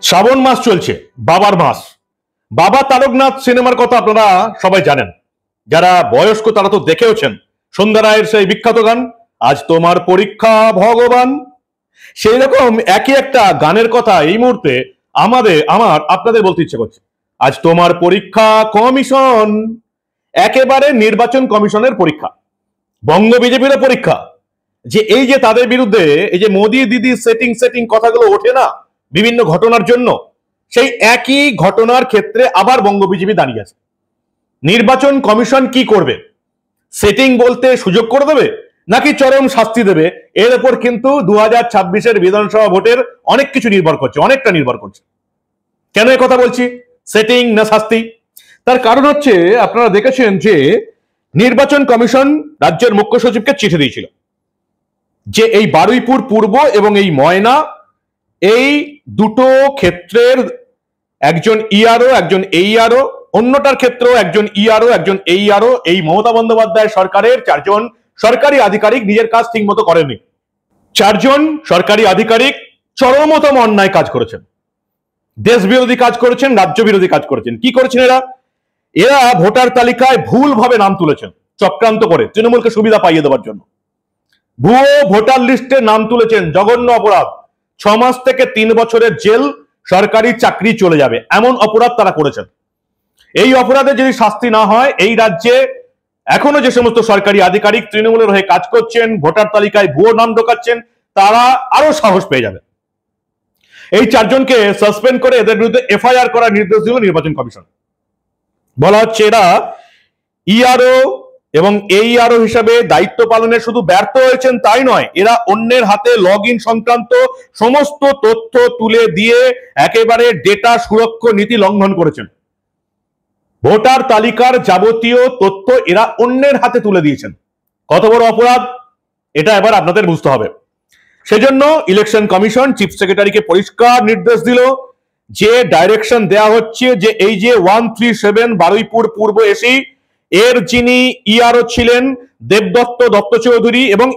শ্রাবণ মাস চলছে, বাবার মাস। বাবা তারকনাথ সিনেমার কথা আপনারা সবাই জানেন, যারা বয়স্ক তারা তো দেখেওছেন। সন্ধ্যা রায়ের সেই বিখ্যাত গান, আজ তোমার পরীক্ষা ভগবান। সেই রকম একই একটা গানের কথা এই মুহূর্তে আপনাদের বলতে ইচ্ছে করছে। আজ তোমার পরীক্ষা কমিশন, একেবারে নির্বাচন কমিশনের পরীক্ষা, বঙ্গ বিজেপির পরীক্ষা। যে এই যে তাদের বিরুদ্ধে এই যে মোদি দিদি সেটিং কথাগুলো ওঠে না বিভিন্ন ঘটনার জন্য, সেই একই ঘটনার ক্ষেত্রে আবার বঙ্গ বিজেপি দাঁড়িয়ে আছে। নির্বাচন কমিশন কি করবে? সেটিং বলতে সুযোগ করে দেবে নাকি চরম শাস্তি দেবে? এর উপর কিন্তু 2026-এর বিধানসভা ভোটের অনেক কিছু নির্ভর করছে, অনেকটা নির্ভর করছে। কেন এই কথা বলছি? সেটিং না শাস্তি? তার কারণ হচ্ছে, আপনারা দেখেছেন যে নির্বাচন কমিশন রাজ্যের মুখ্য সচিবকে চিঠি দিয়েছিল যে এই বারুইপুর পূর্ব এবং এই ময়না, এই দুটো ক্ষেত্রের একজন ইআরও একজন এইআরও, অন্যটার ক্ষেত্রেও একজন ইআরও একজন এইআরও, এই মমতা বন্দ্যোপাধ্যায় সরকারের 4 জন সরকারি আধিকারিক নিজের কাজ ঠিক মতো করেননি। 4 জন সরকারি আধিকারিক চরমতম অন্যায় কাজ করেছেন, দেশ বিরোধী কাজ করেছেন, রাজ্য বিরোধী কাজ করেছেন। কি করেছেন এরা ভোটার তালিকায় ভুলভাবে নাম তুলেছেন, চক্রান্ত করে তৃণমূলকে সুবিধা পাইয়ে দেওয়ার জন্য ভুয়ো ভোটার লিস্টে নাম তুলেছেন। জঘন্য অপরাধ, 6 মাস থেকে 3 বছরের জেল, সরকারি চাকরি চলে যাবে, এমন অপরাধ তারা করেছেন। এই অপরাধে যদি শাস্তি না হয়, এই রাজ্যে এখনো যে সমস্ত সরকারি আধিকারিক তৃণমূলের হয়ে কাজ করছেন, ভোটার তালিকায় ভুয়ো নাম ঢোকাচ্ছেন, তারা আরো সাহস পেয়ে যাবে। এই 4 জনকে সাসপেন্ড করে এদের বিরুদ্ধে এফআইআর করার নির্দেশ দিল নির্বাচন কমিশন। বলা হচ্ছে এরা ইআরও এবং এইআরও হিসাবে দায়িত্ব পালনে শুধু ব্যর্থ হয়েছেন তাই নয়, এরা অন্যের হাতে লগ ইন সংক্রান্ত সমস্ত তথ্য তুলে দিয়ে একেবারে ডেটা সুরক্ষা নীতি লঙ্ঘন করেছেন। ভোটার তালিকার যাবতীয় তথ্য এরা অন্যের হাতে তুলে দিয়েছেন। কত বড় অপরাধ এটা এবার আপনাদের বুঝতে হবে। সেজন্য ইলেকশন কমিশন চিফ সেক্রেটারিকে পরিষ্কার নির্দেশ দিল যে ডাইরেকশন দেয়া হচ্ছে যে এই যে 137 বারুইপুর পূর্ব এসি, এর যিনি ইআরও ছিলেন দেবদত্ত দত্ত চৌধুরী এবং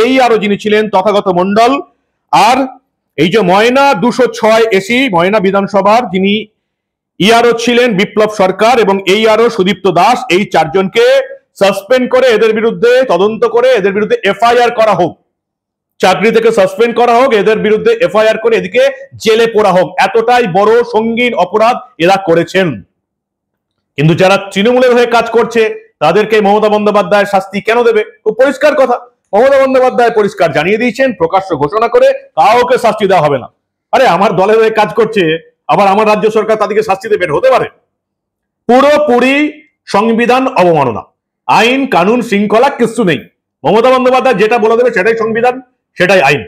এইআরও যিনি ছিলেন তথাগত মন্ডল, আর এই যে ময়না 206 এসি ময়না বিধানসভার যিনি ইআরও ছিলেন বিপ্লব সরকার এবং এইআরও সুদীপ্ত দাস, এই 4 জনকে সাসপেন্ড করে এদের বিরুদ্ধে তদন্ত করে এদের বিরুদ্ধে এফআইআর করা হোক, চাকরি থেকে সাসপেন্ড করা হোক, এদের বিরুদ্ধে এফআইআর করে এদিকে জেলে পোড়া হোক। এতটাই বড় সঙ্গীন অপরাধ এরা করেছেন। কিন্তু যারা তৃণমূলের হয়ে কাজ করছে তাদেরকে মমতা বন্দ্যোপাধ্যায় শাস্তি কেন দেবে? খুব পরিষ্কার কথা, মমতা বন্দ্যোপাধ্যায় পরিষ্কার জানিয়ে দিয়েছেন প্রকাশ্য ঘোষণা করে, কাউকে শাস্তি দেওয়া হবে না। আরে আমার দলের হয়ে কাজ করছে, আবার আমার রাজ্য সরকার তাদেরকে শাস্তি দেবে? হতে পারে? পুরোপুরি সংবিধান অবমাননা, আইন কানুন শৃঙ্খলা কিছু নেই। মমতা বন্দ্যোপাধ্যায় যেটা বলে দেবে সেটাই সংবিধান, সেটাই আইন।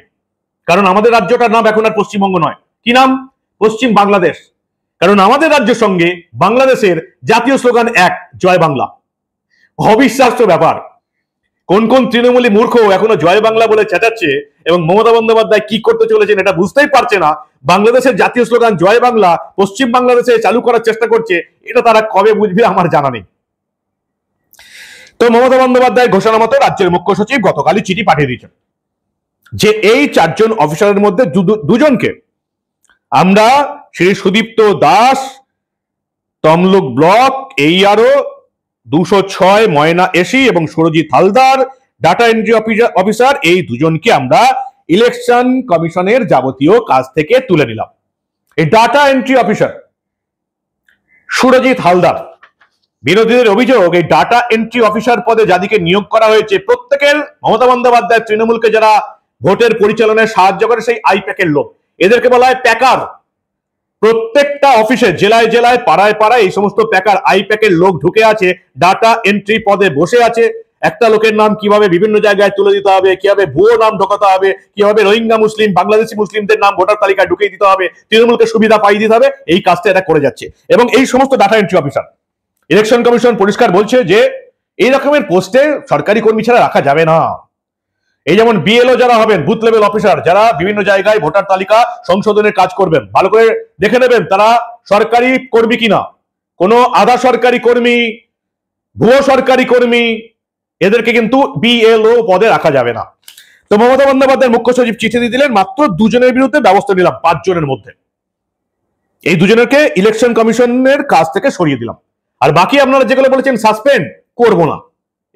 কারণ আমাদের রাজ্যটার নাম এখন আর পশ্চিমবঙ্গ নয়, কি নাম? পশ্চিম বাংলাদেশ। কারণ আমাদের রাজ্যের সঙ্গে বাংলাদেশের জাতীয় স্লোগান এক, জয় বাংলা। অবিশ্বাস্য ব্যাপার, কোন কোন তৃণমূলী মূর্খ এখনো জয় বাংলা বলে চেঁচাচ্ছে এবং মমতা বন্দ্যোপাধ্যায় কি করতে চলেছেন এটা বুঝতেই পারছে না। বাংলাদেশের জাতীয় স্লোগান জয় বাংলা পশ্চিম বাংলাদেশে চালু করার চেষ্টা করছে, এটা তারা কবে বুঝবে আমার জানা নেই। তো মমতা বন্দ্যোপাধ্যায় ঘোষণা মতো রাজ্যের মুখ্য সচিব গতকালই চিঠি পাঠিয়ে দিয়েছেন যে এই 4 জন অফিসারের মধ্যে 2 জনকে আমরা শ্রী সুদীপ্ত দাস তমলুক ব্লক এইআরও 206 ময়না এসি এবং Surajit Haldar data entry officer, এই 2 জনকে আমরা ইলেকশন কমিশনের যাবতীয় কাজ থেকে তুলে নিলাম। এই data entry officer Surajit Haldar, বিরোধীদের অভিযোগ এই ডাটা এন্ট্রি অফিসার পদে যাদেরকে নিয়োগ করা হয়েছে প্রত্যেকের মমতা বন্দ্যোপাধ্যায় তৃণমূলকে যারা ভোটের পরিচালনায় সাহায্য করে সেই আইপ্যাকের লোক, এদেরকে বলা হয় প্যাকার। প্রত্যেকটা অফিসে জেলায় জেলায় পাড়ায় পাড়ায় এই সমস্ত প্যাকার আইপ্যাকের লোক ঢুকে আছে, ডাটা এন্ট্রি পদে বসে আছে। একটা লোকের নাম কিভাবে বিভিন্ন জায়গায় তুলে দিতে হবে, কিভাবে ভুয়ো নাম ঢোকাতে হবে, কিভাবে রোহিঙ্গা মুসলিম বাংলাদেশি মুসলিমদের নাম ভোটার তালিকায় ঢুকিয়ে দিতে হবে, তৃণমূলকে সুবিধা পাইয়ে দিতে হবে, এই কাজটা এরা করে যাচ্ছে। এবং এই সমস্ত data entry officer election commission পরিষ্কার বলছে যে এই রকমের পোস্টে সরকারি কর্মী ছাড়া রাখা যাবে না। এই যেমন বিএলও যারা হবেন, বুথ লেভেল অফিসার, যারা বিভিন্ন জায়গায় ভোটার তালিকা সংশোধনের কাজ করবেন, ভালো করে দেখে নেবেন তারা সরকারি কর্মী কিনা। কোনো আধা সরকারি কর্মী, ভুয়ো সরকারি কর্মী, এদেরকে কিন্তু বিএলও পদে রাখা যাবে না। তো মমতা বন্দ্যোপাধ্যায়ের মুখ্য সচিব চিঠি দিয়ে দিলেন, মাত্র দুজনের বিরুদ্ধে ব্যবস্থা নিলাম 5 জনের মধ্যে। এই দুজনকে ইলেকশন কমিশনের কাছ থেকে সরিয়ে দিলাম। আর বাকি আপনারা যেগুলো বলেছেন সাসপেন্ড করব না,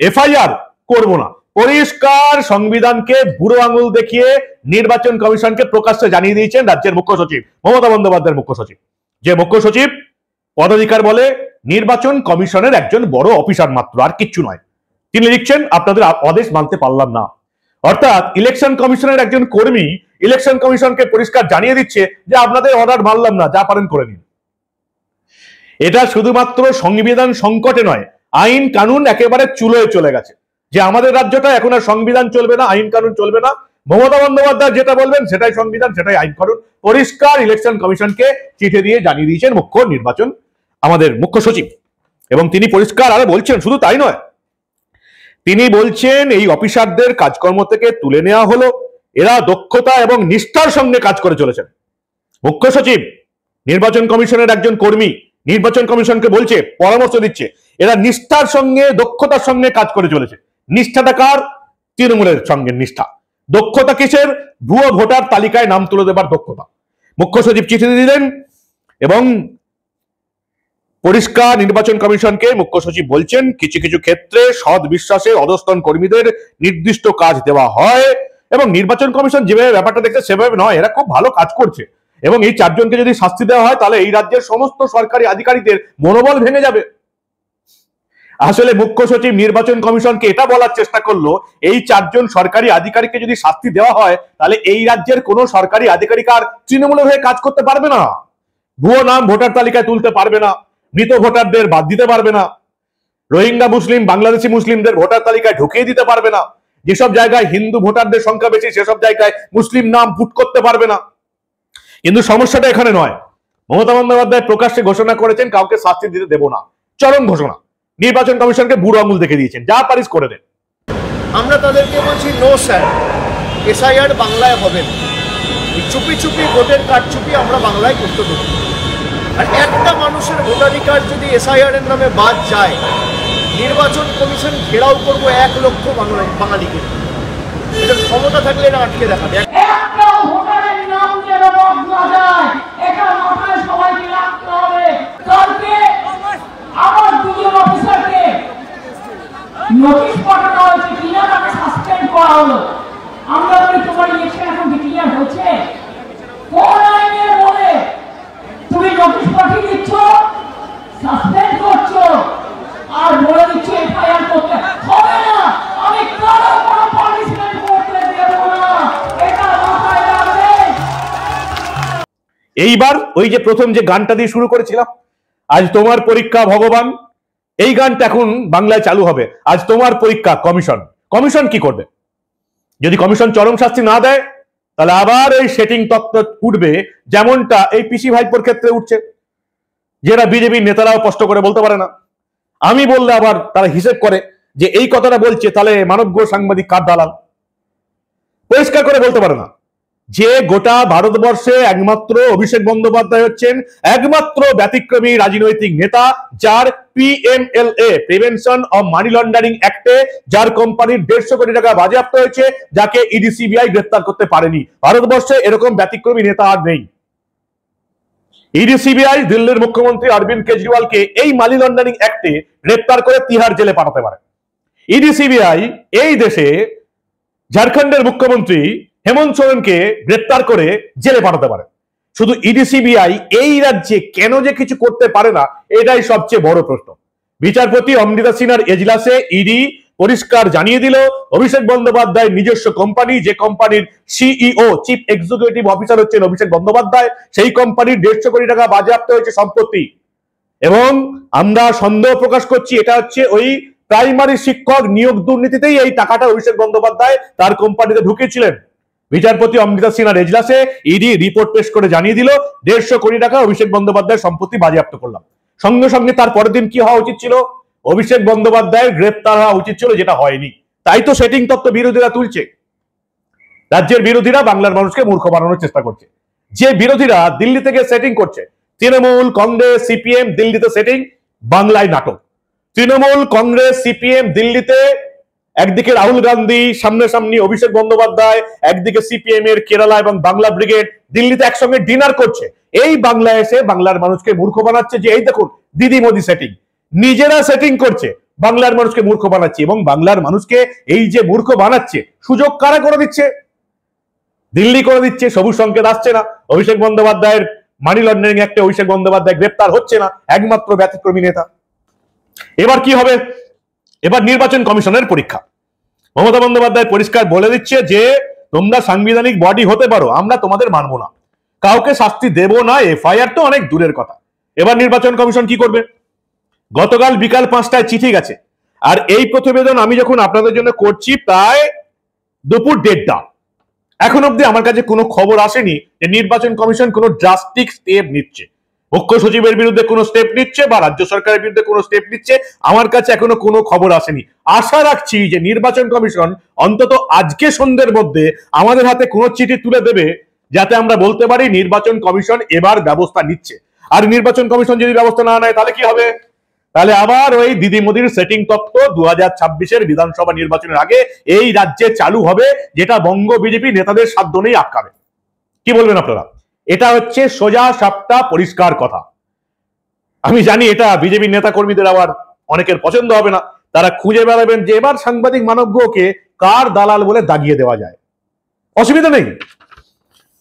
এফআইআর করব না, পরিষ্কার সংবিধানকে বুড়ো আঙুল দেখিয়ে নির্বাচন কমিশনকে প্রকাশ্যে জানিয়ে দিয়েছেন রাজ্যের মুখ্য সচিব মমতা বন্দ্যোপাধ্যায়ের মুখ্য সচিব। যে মুখ্য সচিব পদাধিকার বলে নির্বাচন কমিশনের একজন বড় অফিসার মাত্র, আর কিচ্ছু নয়। তিনি লিখছেন আপনাদের আদেশ মানতে পারলাম না। অর্থাৎ ইলেকশন কমিশনের একজন কর্মী ইলেকশন কমিশনকে পরিষ্কার জানিয়ে দিচ্ছে যে আপনাদের অর্ডার মানলাম না, যা পারেন করে নিন। এটা শুধুমাত্র সংবিধান সংকটে নয়, আইন কানুন একেবারে চুলোয় চলে গেছে, যে আমাদের রাজ্যটা এখন আর সংবিধান চলবে না, আইন কানুন চলবে না, মমতা বন্দ্যোপাধ্যায় যেটা বলবেন সেটাই সংবিধান, সেটাই আইন কানুন। পরিষ্কার ইলেকশন কমিশনকে চিঠি দিয়ে জানিয়ে দিয়েছেন আমাদের মুখ্য সচিব। এবং তিনি পরিষ্কার আরো বলছেন, শুধু তাই নয়, তিনি বলছেন এই অফিসারদের কাজকর্ম থেকে তুলে নেওয়া হলো, এরা দক্ষতা এবং নিষ্ঠার সঙ্গে কাজ করে চলেছেন। মুখ্য সচিব নির্বাচন কমিশনের একজন কর্মী নির্বাচন কমিশনকে বলছে, পরামর্শ দিচ্ছে, এরা নিষ্ঠার সঙ্গে দক্ষতার সঙ্গে কাজ করে চলেছে। নিষ্ঠাটা কার? তৃণমূলের সঙ্গে নিষ্ঠা। দক্ষতা কিসের? ভুয়ো ভোটার তালিকায় নাম তুলে দেবার দক্ষতা। মুখ্য সচিব চিঠি দিলেন এবং পরিষ্কার নির্বাচন কমিশনকে মুখ্য সচিব বলছেন, কিছু কিছু ক্ষেত্রে সৎ বিশ্বাসে অধস্তন কর্মীদের নির্দিষ্ট কাজ দেওয়া হয় এবং নির্বাচন কমিশন যেভাবে ব্যাপারটা দেখছে সেভাবে নয়, এরা খুব ভালো কাজ করছে। এবং এই 4 জনকে যদি শাস্তি দেওয়া হয় তাহলে এই রাজ্যের সমস্ত সরকারি আধিকারিকদের মনোবল ভেঙে যাবে। আসলে মুখ্য সচিব নির্বাচন কমিশনকে এটা বলার চেষ্টা করলো, এই 4 জন সরকারি আধিকারিককে যদি শাস্তি দেওয়া হয় তাহলে এই রাজ্যের কোনো সরকারি আধিকারিক আর তৃণমূলের হয়ে কাজ করতে পারবে না, ভুয়ো নাম ভোটার তালিকায় তুলতে পারবে না, মৃত ভোটারদের বাদ দিতে পারবে না, রোহিঙ্গা মুসলিম বাংলাদেশি মুসলিমদের ভোটার তালিকায় ঢুকিয়ে দিতে পারবে না, যেসব জায়গায় হিন্দু ভোটারদের সংখ্যা বেশি সেসব জায়গায় মুসলিম নাম পুট করতে পারবে না। কিন্তু সমস্যাটা এখানে নয়, মমতা বন্দ্যোপাধ্যায় প্রকাশ্যে ঘোষণা করেছেন কাউকে শাস্তি দিতে দেব না, চরম ঘোষণা। নির্বাচন কমিশনকে বুড়ো আঙুল দেখে দিয়েছেন, যা পারিস করে দেন। আমরা তাদেরকে বলছি, নো স্যার, এসআইআর বাংলায় হবে না, চুপি চুপি ভোটের কারচুপি আমরা বাংলায় করতে দেব। আর একটা মানুষের ভোটাধিকার যদি এসআইআর এর নামে বাদ যায়, নির্বাচন কমিশন ঘেরাও করবো 1 লক্ষ বাঙালিকে। এদের ক্ষমতা থাকলে এটা আটকে দেখাবে। নোটিশ পাঠানো হয়েছে, কিনা তাকে সাসপেন্ড করা হলো। আমরা বলি তোমার ইলেকশন এখন ডিক্লেয়ার হয়েছে, কোন আইনের বলে তুমি নোটিশ পাঠিয়ে দিচ্ছ, সাসপেন্ড করছো, আর বলে দিচ্ছ এফআইআর করতে হবে না। আমি কারো কোনো পানিশমেন্ট করতে দেব না, এটা মাথায় রাখবেন। এইবার ওই যে প্রথম যে গানটা দিয়ে শুরু করেছিলাম, আজ তোমার পরীক্ষা ভগবান, এই গানটা এখন বাংলায় চালু হবে। আজ তোমার পরীক্ষা কমিশন। কমিশন কি করবে? যদি কমিশন চরম শাস্তি না দেয় তাহলে আবার এই সেটিং তত্ত্ব উঠবে, যেমনটা এই পিসি ভাইপোর ক্ষেত্রে উঠছে, যেটা বিজেপির নেতারাও স্পষ্ট করে বলতে পারে না। আমি বললে আবার তারা হিসেব করে যে এই কথাটা বলছে, তাহলে মানবগো সাংবাদিক কার দালাল, পরিষ্কার করে বলতে পারে না যে গোটা ভারতবর্ষে একমাত্র অভিষেক বন্দ্যোপাধ্যায় হচ্ছেন একমাত্র ব্যতিক্রমী রাজনৈতিক নেতা, যার PMLA prevention of money laundering অ্যাক্টে যার কোম্পানির 150 কোটি টাকা বাজেয়াপ্ত হয়েছে, যাকে ইডি সিবিআই গ্রেফতার করতে পারেনি। ভারতবর্ষে এরকম ব্যতিক্রমী নেতা আর নেই। ইডি সিবিআই দিল্লির মুখ্যমন্ত্রী অরবিন্দ কেজরিওয়ালকে এই মানি লন্ডারিং অ্যাক্টে গ্রেফতার করে তিহার জেলে পাঠাতে পারে। ইডি সিবিআই এই দেশে ঝাড়খণ্ডের মুখ্যমন্ত্রী হেমন্ত সোরেনকে গ্রেফতার করে জেলে পাঠাতে পারে। শুধু ইডি সিবিআই এই রাজ্যে কেন যে কিছু করতে পারে না, এটাই সবচেয়ে বড় প্রশ্ন। বিচারপতি অমৃতা সিনহার এজলাসে ইডি পরিষ্কার জানিয়ে দিল, অভিষেক বন্দ্যোপাধ্যায়ের নিজস্ব কোম্পানি, যে কোম্পানির সিইও চিফ এক্সিকিউটিভ অফিসার হচ্ছেন অভিষেক বন্দ্যোপাধ্যায়, সেই কোম্পানির 150 কোটি টাকা বাজেয়াপ্ত হয়েছে সম্পত্তি। এবং আমরা সন্দেহ প্রকাশ করছি এটা হচ্ছে ওই প্রাইমারি শিক্ষক নিয়োগ দুর্নীতিতেই এই টাকাটা অভিষেক বন্দ্যোপাধ্যায় তার কোম্পানিতে ঢুকিয়েছিলেন। বিচারপতি অমৃতা সিনহার এজলাসে ইডি রিপোর্ট পেশ করে জানিয়ে দিল 150 কোটি টাকা অভিষেক বন্দ্যোপাধ্যায়ের সম্পত্তি বাজেয়াপ্ত করলাম। সঙ্গে সঙ্গে তার পরের দিন কি হওয়া উচিত ছিল? অভিষেক বন্দ্যোপাধ্যায়ের গ্রেপ্তার হওয়া উচিত ছিল, যেটা হয়নি। তাই তো সেটিং তত্ত্ব বিরোধীরা তুলছে। রাজ্যের বিরোধীরা বাংলার মানুষকে মূর্খ বানানোর চেষ্টা করছে। যে বিরোধীরা দিল্লি থেকে সেটিং করছে, তৃণমূল কংগ্রেস সিপিএম দিল্লিতে সেটিং, বাংলায় নাটক। তৃণমূল কংগ্রেস সিপিএম দিল্লিতে একদিকে রাহুল গান্ধী, সামনাসামনি অভিষেক বন্দ্যোপাধ্যায়, একদিকে সিপিএম এর কেরালা এবং বাংলা ব্রিগেড দিল্লিতে একসঙ্গে ডিনার করছে। এই বাংলায় এসে বাংলার মানুষকে মূর্খ বানাচ্ছে যে এই দেখুন দিদি মোদি সেটিং, নিজেরা সেটিং করছে, বাংলার মানুষকে মূর্খ বানাচ্ছে। এবং বাংলার মানুষকে এই যে মূর্খ বানাচ্ছে সুযোগ কারা করে দিচ্ছে? দিল্লি করে দিচ্ছে। সবুজ সংকেত আসছে না, অভিষেক বন্দ্যোপাধ্যায়ের মানি লন্ডারিং অ্যাক্টে অভিষেক বন্দ্যোপাধ্যায় গ্রেপ্তার হচ্ছে না, একমাত্র ব্যতিক্রমী নেতা। এবার কি হবে? এবার নির্বাচন কমিশনের পরীক্ষা। মমতা বন্দ্যোপাধ্যায় পরিষ্কার বলে দিচ্ছে যে তোমরা সাংবিধানিক বডি হতে পারো, আমরা তোমাদের মানবো না, কাউকে শাস্তি দেব না, এফআইআর তো অনেক দূরের কথা। এবার নির্বাচন কমিশন কি করবে? গতকাল বিকাল 5টায় চিঠি গেছে, আর এই প্রতিবেদন আমি যখন আপনাদের জন্য করছি প্রায় দুপুর 1:30। এখন অব্দি আমার কাছে কোনো খবর আসেনি যে নির্বাচন কমিশন কোনো ড্রাস্টিক স্টেপ নিচ্ছে, মুখ্য সচিবের বিরুদ্ধে কোনো স্টেপ নিচ্ছে বা রাজ্য সরকারের বিরুদ্ধে কোনো স্টেপ নিচ্ছে। আমার কাছে এখনো কোনো খবর আসেনি। আশা রাখছি যে নির্বাচন কমিশন অন্তত আজকে সন্ধ্যের মধ্যে আমাদের হাতে কোনো চিঠি তুলে দেবে, যাতে আমরা বলতে পারি নির্বাচন কমিশন এবার ব্যবস্থা নিচ্ছে। আর নির্বাচন কমিশন যদি ব্যবস্থা না নেয় তাহলে কি হবে? তাহলে আবার ওই দিদি মোদির সেটিং তত্ত্ব 2026-এর বিধানসভা নির্বাচনের আগে এই রাজ্যে চালু হবে, যেটা বঙ্গ বিজেপি নেতাদের সাধ্য নেই আটকাবে। কি বলবেন আপনারা? এটা হচ্ছে সোজা সাপটা পরিষ্কার কথা। আমি জানি এটা বিজেপি নেতা কর্মীদের আবার অনেকের পছন্দ হবে না, তারা খুঁজে বেড়াবেন যে এবার সাংবাদিক মানবকে কার দালাল বলে দাগিয়ে দেওয়া যায়। অসুবিধা নেই,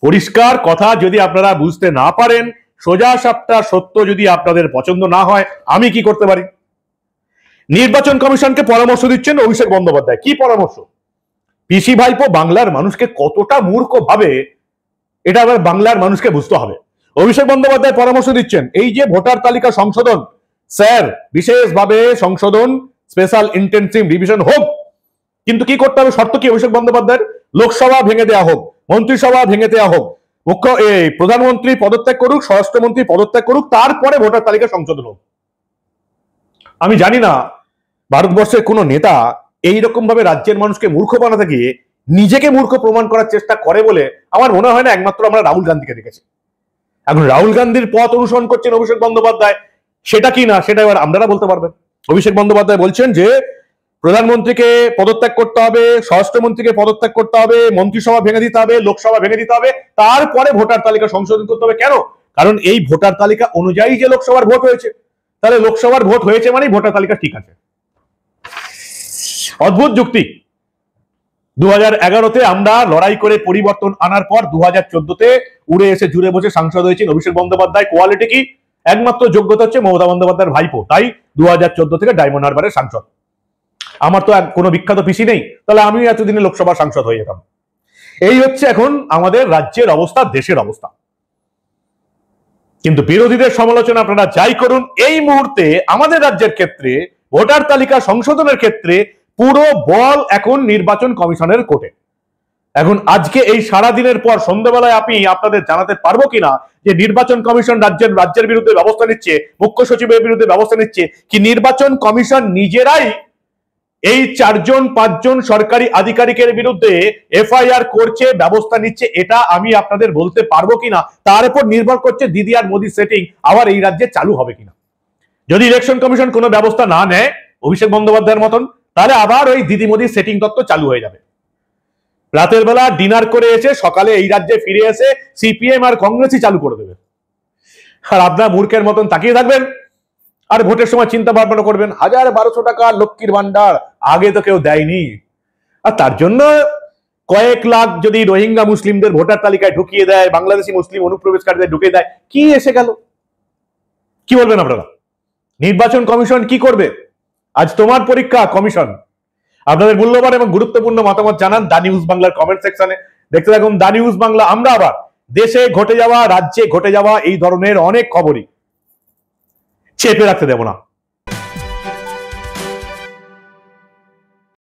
পরিষ্কার কথা যদি আপনারা বুঝতে না পারেন, সোজা সাপটা সত্য যদি আপনাদের পছন্দ না হয়, আমি কি করতে পারি? নির্বাচন কমিশনকে পরামর্শ দিচ্ছেন অভিষেক বন্দ্যোপাধ্যায়। কি পরামর্শ? পিসি ভাইপো বাংলার মানুষকে কতটা মূর্খ ভাবে এটা আবার বাংলার মানুষকে বুঝতে হবে। অভিষেক বন্দ্যোপাধ্যায় পরামর্শ দিচ্ছেন এই যে ভোটার তালিকা সংশোধন, স্যার বিশেষভাবে সংশোধন, স্পেশাল ইন্টেনসিভ রিভিশন হোক, কিন্তু কি করতে হবে? শর্ত কি অভিষেক বন্দ্যোপাধ্যায়ের? লোকসভা ভেঙে দেওয়া হোক, মন্ত্রিসভা ভেঙে দেওয়া হোক, প্রধানমন্ত্রী পদত্যাগ করুক, স্বরাষ্ট্রমন্ত্রী পদত্যাগ করুক, তারপরে ভোটার তালিকা সংশোধন হোক। আমি জানি না ভারতবর্ষের কোন নেতা এইরকম ভাবে রাজ্যের মানুষকে মূর্খ বানাতে গিয়ে নিজেকে মূর্খ প্রমাণ করার চেষ্টা করে বলে আমার মনে হয় না। একমাত্র আমরা রাহুল গান্ধীকে দেখেছি। এখন রাহুল গান্ধীর পথ অনুসরণ করছেন অভিষেক বন্দ্যোপাধ্যায়, সেটা কি না সেটা এবার আপনারা বলতে পারবেন। অভিষেক বন্দ্যোপাধ্যায় বলছেন যে প্রধানমন্ত্রীকে পদত্যাগ করতে হবে, স্বরাষ্ট্রমন্ত্রীকে পদত্যাগ করতে হবে, মন্ত্রিসভা ভেঙে দিতে হবে, লোকসভা ভেঙে দিতে হবে, তারপরে ভোটার তালিকা সংশোধন করতে হবে। কেন? কারণ এই ভোটার তালিকা অনুযায়ী যে লোকসভার ভোট হয়েছে, তাহলে লোকসভার ভোট হয়েছে মানে ভোটার তালিকা ঠিক আছে। অদ্ভুত যুক্তি। 2011-তে আমরা লড়াই করে পরিবর্তন আনার পর 2014-তে উড়ে এসে জুড়ে বসে সাংসদ হয়েছেন অভিষেক বন্দ্যোপাধ্যায়। কোয়ালিটি কি? একমাত্র যোগ্যতা হচ্ছে মমতা বন্দ্যোপাধ্যায়ের ভাইপো, তাই 2014 থেকে ডায়মন্ড হারবারের সাংসদ। আমার তো কোনো বিখ্যাত পিসি নেই, তাহলে আমি এতদিনে লোকসভার সাংসদ হয়ে যেতাম। এই হচ্ছে এখন আমাদের রাজ্যের অবস্থা, দেশের অবস্থা। কিন্তু বিরোধীদের সমালোচনা আপনারা যাই করুন, এই মুহূর্তে আমাদের রাজ্যের ক্ষেত্রে ভোটার তালিকা সংশোধনের ক্ষেত্রে পুরো বল এখন নির্বাচন কমিশনের কোর্টে। এখন আজকে এই সারা দিনের পর সন্ধ্যাবেলায় আমি আপনাদের জানাতে পারবো কিনা যে নির্বাচন কমিশন রাজ্যের বিরুদ্ধে ব্যবস্থা নিচ্ছে, মুখ্য সচিবের বিরুদ্ধে ব্যবস্থা নিচ্ছে, কি নির্বাচন কমিশন নিজেরাই এই 4-5 সরকারি আধিকারিকের বিরুদ্ধে এফআইআর করছে, ব্যবস্থা নিচ্ছে, এটা আমি আপনাদের বলতে পারবো কিনা। তার উপর নির্ভর করছে দিদি আর মোদি সেটিং আবার এই রাজ্যে চালু হবে কিনা। যদি ইলেকশন কমিশন কোনো ব্যবস্থা না নেয় অভিষেক বন্দ্যোপাধ্যায়ের মতন, তাহলে আবার ওই দিদি মোদি সেটিং তত্ত্ব চালু হয়ে যাবে। রাতের বেলা ডিনার করে এসে সকালে এই রাজ্যে ফিরে এসে সিপিএম আর কংগ্রেসই চালু করে দেবে, আর আপনার মূর্খের মতন তাকিয়ে থাকবেন আর ভোটের সময় চিন্তা ভাবনা করবেন 1000-1200 টাকা লক্ষ্মীর ভান্ডার আগে তো কেউ দেয়নি, আর তার জন্য কয়েক লাখ যদি রোহিঙ্গা মুসলিমদের ভোটার তালিকায় ঢুকিয়ে দেয়, বাংলাদেশি মুসলিম অনুপ্রবেশকারীদের ঢুকিয়ে দেয়, কি এসে গেল? কি বলবেন আপনারা? নির্বাচন কমিশন কি করবে? আজ তোমার পরীক্ষা কমিশন। আপনাদের মূল্যবান এবং গুরুত্বপূর্ণ মতামত জানান দা নিউজ বাংলার কমেন্ট সেকশনে। দেখতে থাকুন দা নিউজ বাংলা। আমরা আবার দেশে ঘটে যাওয়া, রাজ্যে ঘটে যাওয়া এই ধরনের অনেক খবরই চেপে রাখতে দেব না।